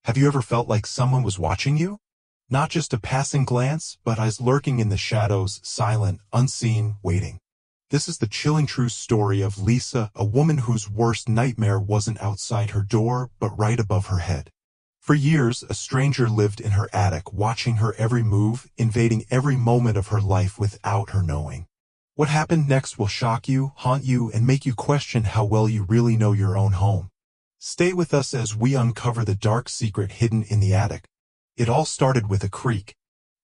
Have you ever felt like someone was watching you? Not just a passing glance, but eyes lurking in the shadows, silent, unseen, waiting. This is the chilling true story of Lisa, a woman whose worst nightmare wasn't outside her door, but right above her head. For years, a stranger lived in her attic, watching her every move, invading every moment of her life without her knowing. What happened next will shock you, haunt you, and make you question how well you really know your own home. Stay with us as we uncover the dark secret hidden in the attic. It all started with a creak.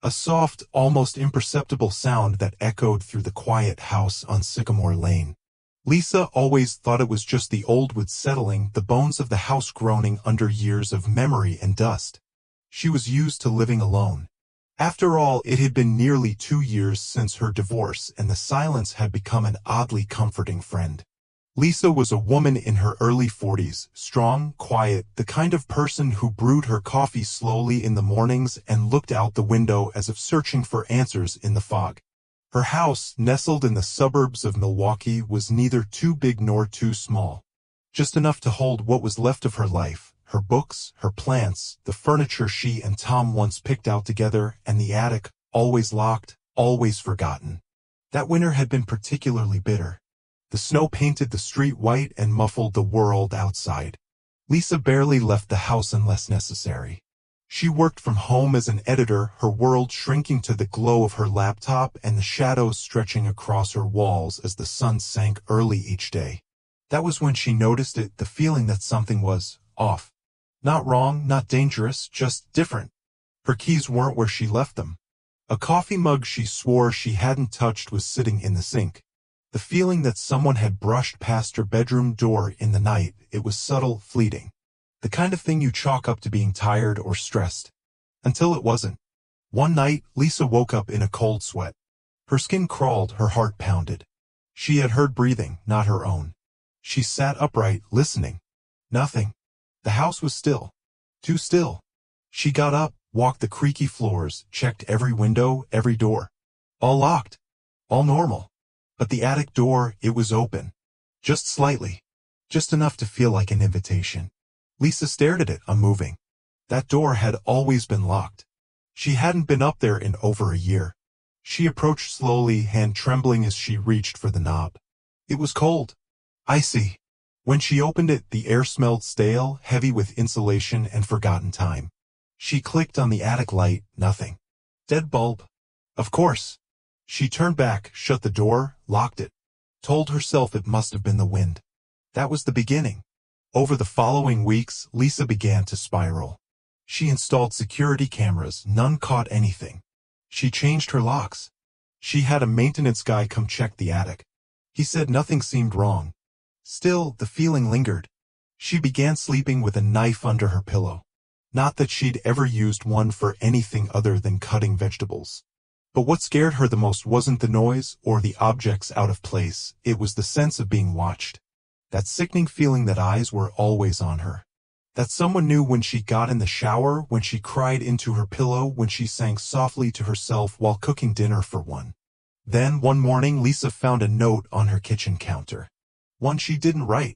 A soft, almost imperceptible sound that echoed through the quiet house on Sycamore Lane. Lisa always thought it was just the old wood settling, the bones of the house groaning under years of memory and dust. She was used to living alone. After all, it had been nearly 2 years since her divorce, and the silence had become an oddly comforting friend. Lisa was a woman in her early 40s, strong, quiet, the kind of person who brewed her coffee slowly in the mornings and looked out the window as if searching for answers in the fog. Her house, nestled in the suburbs of Milwaukee, was neither too big nor too small. Just enough to hold what was left of her life, her books, her plants, the furniture she and Tom once picked out together, and the attic, always locked, always forgotten. That winter had been particularly bitter. The snow painted the street white and muffled the world outside. Lisa barely left the house unless necessary. She worked from home as an editor, her world shrinking to the glow of her laptop and the shadows stretching across her walls as the sun sank early each day. That was when she noticed it, the feeling that something was off. Not wrong, not dangerous, just different. Her keys weren't where she left them. A coffee mug she swore she hadn't touched was sitting in the sink. The feeling that someone had brushed past her bedroom door in the night, it was subtle, fleeting. The kind of thing you chalk up to being tired or stressed. Until it wasn't. One night, Lisa woke up in a cold sweat. Her skin crawled, her heart pounded. She had heard breathing, not her own. She sat upright, listening. Nothing. The house was still. Too still. She got up, walked the creaky floors, checked every window, every door. All locked. All normal. But the attic door, it was open. Just slightly. Just enough to feel like an invitation. Lisa stared at it, unmoving. That door had always been locked. She hadn't been up there in over a year. She approached slowly, hand trembling as she reached for the knob. It was cold. Icy. When she opened it, the air smelled stale, heavy with insulation and forgotten time. She clicked on the attic light, nothing. Dead bulb. Of course. She turned back, shut the door, locked it. Told herself it must have been the wind. That was the beginning. Over the following weeks, Lisa began to spiral. She installed security cameras, none caught anything. She changed her locks. She had a maintenance guy come check the attic. He said nothing seemed wrong. Still, the feeling lingered. She began sleeping with a knife under her pillow. Not that she'd ever used one for anything other than cutting vegetables. But what scared her the most wasn't the noise or the objects out of place, it was the sense of being watched. That sickening feeling that eyes were always on her. That someone knew when she got in the shower, when she cried into her pillow, when she sang softly to herself while cooking dinner for one. Then, one morning, Lisa found a note on her kitchen counter. One she didn't write.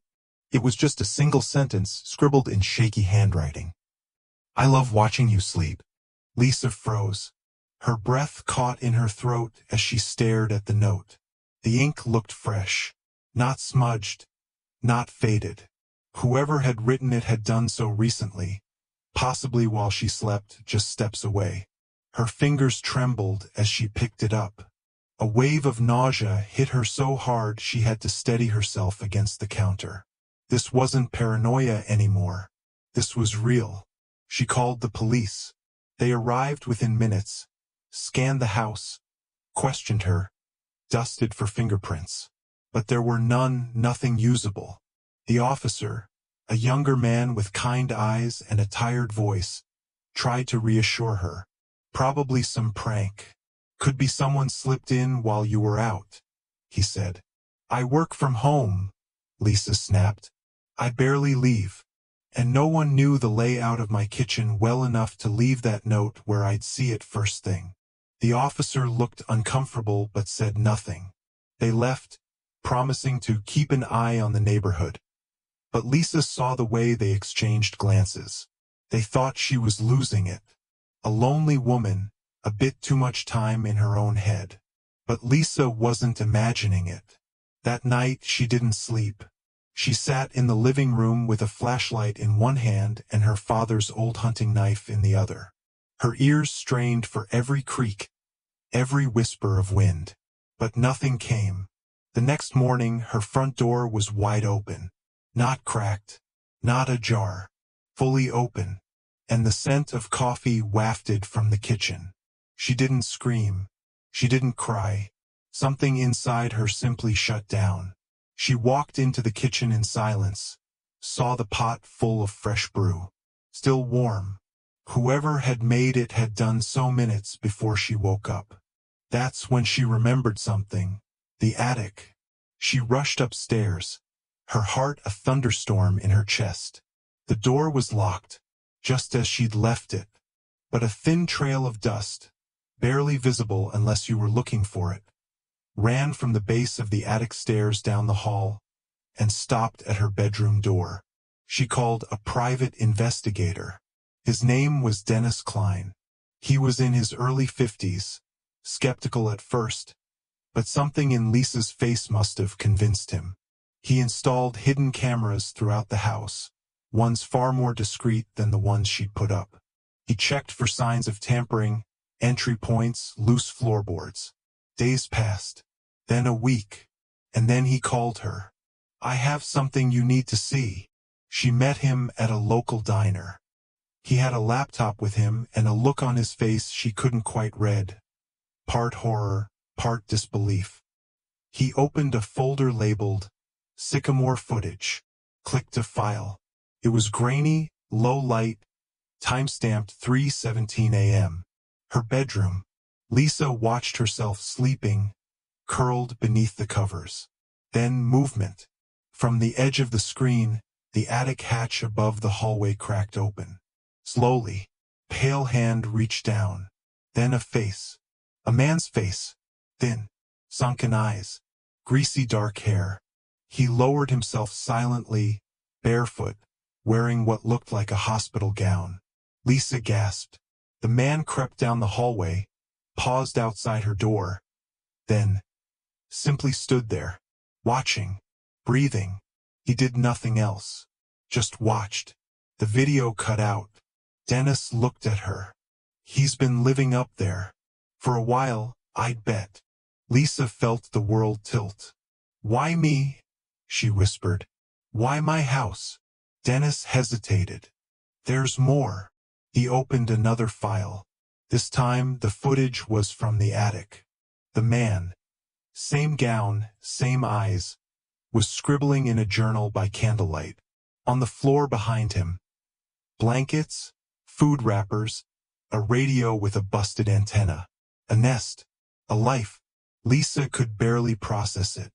It was just a single sentence, scribbled in shaky handwriting. I love watching you sleep. Lisa froze. Her breath caught in her throat as she stared at the note. The ink looked fresh. Not smudged. Not faded. Whoever had written it had done so recently. Possibly while she slept, just steps away. Her fingers trembled as she picked it up. A wave of nausea hit her so hard she had to steady herself against the counter. This wasn't paranoia anymore. This was real. She called the police. They arrived within minutes, scanned the house, questioned her, dusted for fingerprints. But there were nothing usable. The officer, a younger man with kind eyes and a tired voice, tried to reassure her. Probably some prank. Could be someone slipped in while you were out, he said. I work from home, Lisa snapped. I barely leave. And no one knew the layout of my kitchen well enough to leave that note where I'd see it first thing. The officer looked uncomfortable but said nothing. They left, promising to keep an eye on the neighborhood. But Lisa saw the way they exchanged glances. They thought she was losing it. A lonely woman, a bit too much time in her own head. But Lisa wasn't imagining it. That night she didn't sleep. She sat in the living room with a flashlight in one hand and her father's old hunting knife in the other. Her ears strained for every creak, every whisper of wind. But nothing came. The next morning her front door was wide open. Not cracked, not ajar, fully open. And the scent of coffee wafted from the kitchen. She didn't scream. She didn't cry. Something inside her simply shut down. She walked into the kitchen in silence, saw the pot full of fresh brew, still warm. Whoever had made it had done so minutes before she woke up. That's when she remembered something. The attic. She rushed upstairs, her heart a thunderstorm in her chest. The door was locked, just as she'd left it, but a thin trail of dust, barely visible unless you were looking for it, ran from the base of the attic stairs down the hall and stopped at her bedroom door. She called a private investigator. His name was Dennis Klein. He was in his early 50s, skeptical at first, but something in Lisa's face must have convinced him. He installed hidden cameras throughout the house, ones far more discreet than the ones she'd put up. He checked for signs of tampering, entry points, loose floorboards. Days passed, then a week, and then he called her. "I have something you need to see." She met him at a local diner. He had a laptop with him and a look on his face she couldn't quite read. Part horror, part disbelief. He opened a folder labeled Sycamore Footage. Clicked to file. It was grainy, low light, time-stamped 3:17 a.m. Her bedroom. Lisa watched herself sleeping, curled beneath the covers. Then movement. From the edge of the screen, the attic hatch above the hallway cracked open. Slowly, pale hand reached down. Then a face. A man's face. Thin, sunken eyes. Greasy dark hair. He lowered himself silently, barefoot, wearing what looked like a hospital gown. Lisa gasped. The man crept down the hallway, paused outside her door, then simply stood there, watching, breathing. He did nothing else, just watched. The video cut out. Dennis looked at her. "He's been living up there. For a while, I'd bet." Lisa felt the world tilt. "Why me?" she whispered. "Why my house?" Dennis hesitated. "There's more." He opened another file. This time the footage was from the attic. The man, same gown, same eyes, was scribbling in a journal by candlelight. On the floor behind him, blankets, food wrappers, a radio with a busted antenna, a nest, a life. Lisa could barely process it.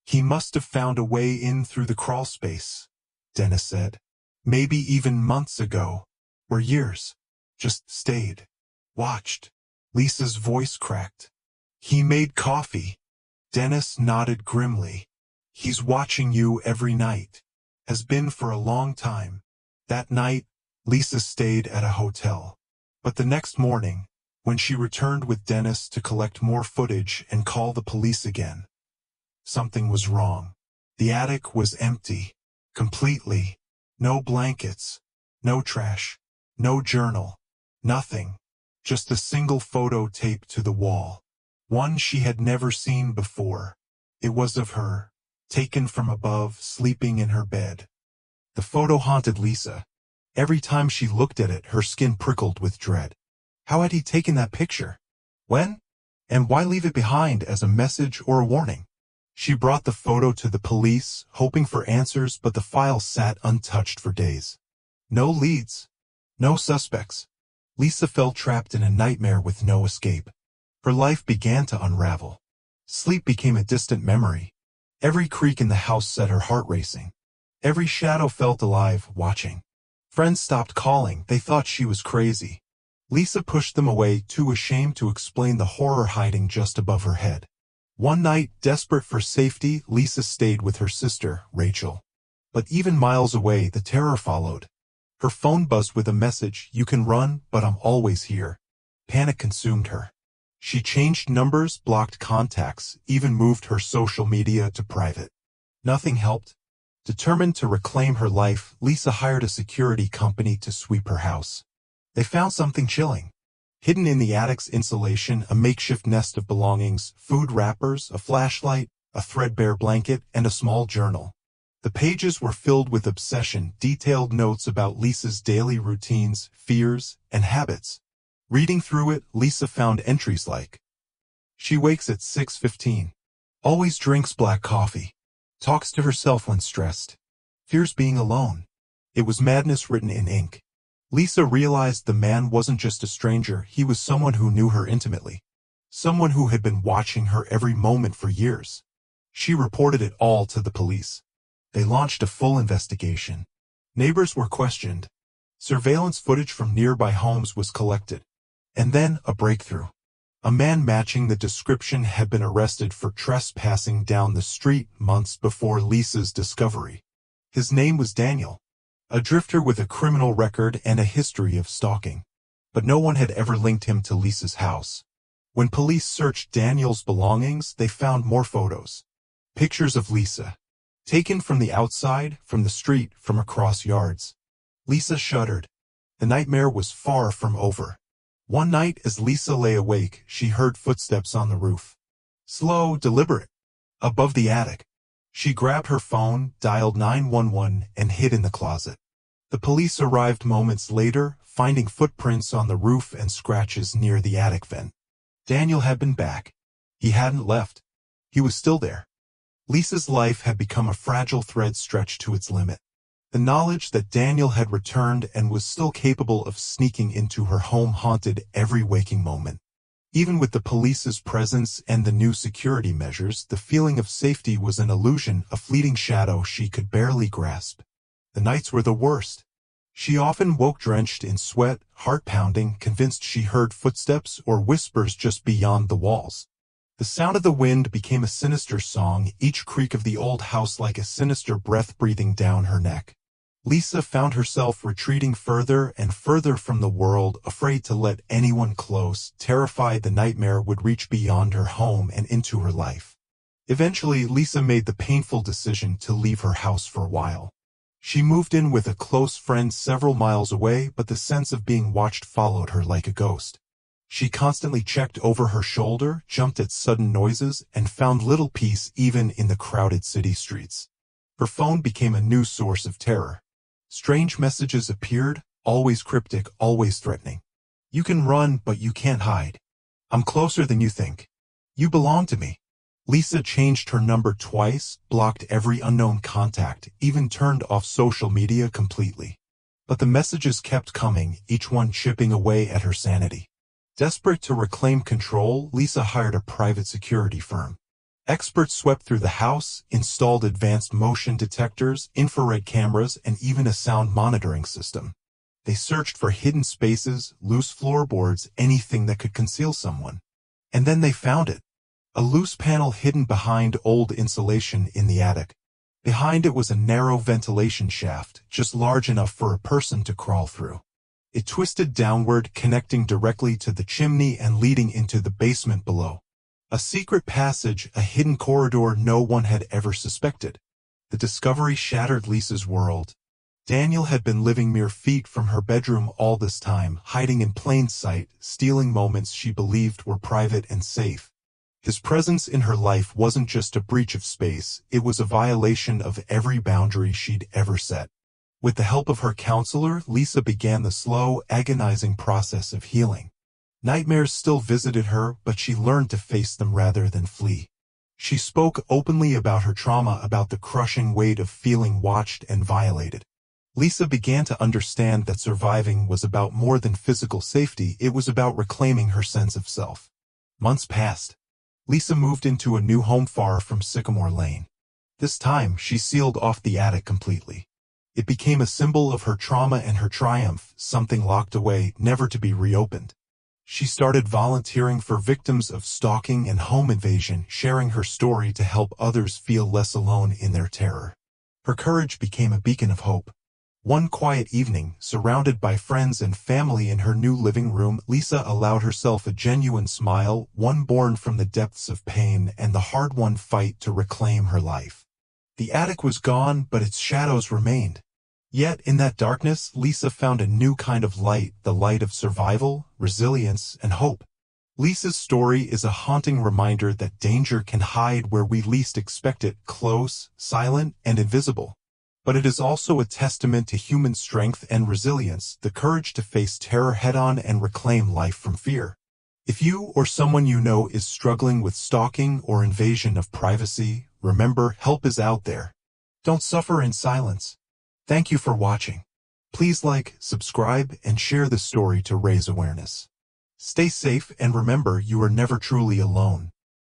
"He must have found a way in through the crawl space," Dennis said. "Maybe even months ago, or years. Just stayed. Watched." Lisa's voice cracked. "He made coffee." Dennis nodded grimly. "He's watching you every night. Has been for a long time." That night, Lisa stayed at a hotel. But the next morning, when she returned with Dennis to collect more footage and call the police again, something was wrong. The attic was empty. Completely. No blankets. No trash. No journal. Nothing. Just a single photo taped to the wall. One she had never seen before. It was of her, taken from above, sleeping in her bed. The photo haunted Lisa. Every time she looked at it, her skin prickled with dread. How had he taken that picture? When? And why leave it behind as a message or a warning? She brought the photo to the police, hoping for answers, but the file sat untouched for days. No leads. No suspects. Lisa felt trapped in a nightmare with no escape. Her life began to unravel. Sleep became a distant memory. Every creak in the house set her heart racing. Every shadow felt alive, watching. Friends stopped calling. They thought she was crazy. Lisa pushed them away, too ashamed to explain the horror hiding just above her head. One night, desperate for safety, Lisa stayed with her sister, Rachel. But even miles away, the terror followed. Her phone buzzed with a message, "You can run, but I'm always here." Panic consumed her. She changed numbers, blocked contacts, even moved her social media to private. Nothing helped. Determined to reclaim her life, Lisa hired a security company to sweep her house. They found something chilling. Hidden in the attic's insulation, a makeshift nest of belongings, food wrappers, a flashlight, a threadbare blanket, and a small journal. The pages were filled with obsession, detailed notes about Lisa's daily routines, fears, and habits. Reading through it, Lisa found entries like, she wakes at 6:15. Always drinks black coffee. Talks to herself when stressed. Fears being alone. It was madness written in ink. Lisa realized the man wasn't just a stranger, he was someone who knew her intimately. Someone who had been watching her every moment for years. She reported it all to the police. They launched a full investigation. Neighbors were questioned. Surveillance footage from nearby homes was collected. And then, a breakthrough. A man matching the description had been arrested for trespassing down the street months before Lisa's discovery. His name was Daniel, a drifter with a criminal record and a history of stalking. But no one had ever linked him to Lisa's house. When police searched Daniel's belongings, they found more photos. Pictures of Lisa. Taken from the outside, from the street, from across yards. Lisa shuddered. The nightmare was far from over. One night, as Lisa lay awake, she heard footsteps on the roof. Slow, deliberate. Above the attic. She grabbed her phone, dialed 911, and hid in the closet. The police arrived moments later, finding footprints on the roof and scratches near the attic vent. Daniel had been back. He hadn't left. He was still there. Lisa's life had become a fragile thread stretched to its limit. The knowledge that Daniel had returned and was still capable of sneaking into her home haunted every waking moment. Even with the police's presence and the new security measures, the feeling of safety was an illusion, a fleeting shadow she could barely grasp. The nights were the worst. She often woke drenched in sweat, heart pounding, convinced she heard footsteps or whispers just beyond the walls. The sound of the wind became a sinister song, each creak of the old house like a sinister breath breathing down her neck. Lisa found herself retreating further and further from the world, afraid to let anyone close, terrified the nightmare would reach beyond her home and into her life. Eventually, Lisa made the painful decision to leave her house for a while. She moved in with a close friend several miles away, but the sense of being watched followed her like a ghost. She constantly checked over her shoulder, jumped at sudden noises, and found little peace even in the crowded city streets. Her phone became a new source of terror. Strange messages appeared, always cryptic, always threatening. You can run, but you can't hide. I'm closer than you think. You belong to me. Lisa changed her number twice, blocked every unknown contact, even turned off social media completely. But the messages kept coming, each one chipping away at her sanity. Desperate to reclaim control, Lisa hired a private security firm. Experts swept through the house, installed advanced motion detectors, infrared cameras, and even a sound monitoring system. They searched for hidden spaces, loose floorboards, anything that could conceal someone. And then they found it. A loose panel hidden behind old insulation in the attic. Behind it was a narrow ventilation shaft, just large enough for a person to crawl through. It twisted downward, connecting directly to the chimney and leading into the basement below. A secret passage, a hidden corridor no one had ever suspected. The discovery shattered Lisa's world. Daniel had been living mere feet from her bedroom all this time, hiding in plain sight, stealing moments she believed were private and safe. His presence in her life wasn't just a breach of space, it was a violation of every boundary she'd ever set. With the help of her counselor, Lisa began the slow, agonizing process of healing. Nightmares still visited her, but she learned to face them rather than flee. She spoke openly about her trauma, about the crushing weight of feeling watched and violated. Lisa began to understand that surviving was about more than physical safety, it was about reclaiming her sense of self. Months passed. Lisa moved into a new home far from Sycamore Lane. This time, she sealed off the attic completely. It became a symbol of her trauma and her triumph, something locked away, never to be reopened. She started volunteering for victims of stalking and home invasion, sharing her story to help others feel less alone in their terror. Her courage became a beacon of hope. One quiet evening, surrounded by friends and family in her new living room, Lisa allowed herself a genuine smile, one born from the depths of pain and the hard-won fight to reclaim her life. The attic was gone, but its shadows remained. Yet, in that darkness, Lisa found a new kind of light, the light of survival, resilience, and hope. Lisa's story is a haunting reminder that danger can hide where we least expect it, close, silent, and invisible. But it is also a testament to human strength and resilience, the courage to face terror head-on and reclaim life from fear. If you or someone you know is struggling with stalking or invasion of privacy, remember, help is out there. Don't suffer in silence. Thank you for watching. Please like, subscribe, and share the story to raise awareness. Stay safe and remember, you are never truly alone.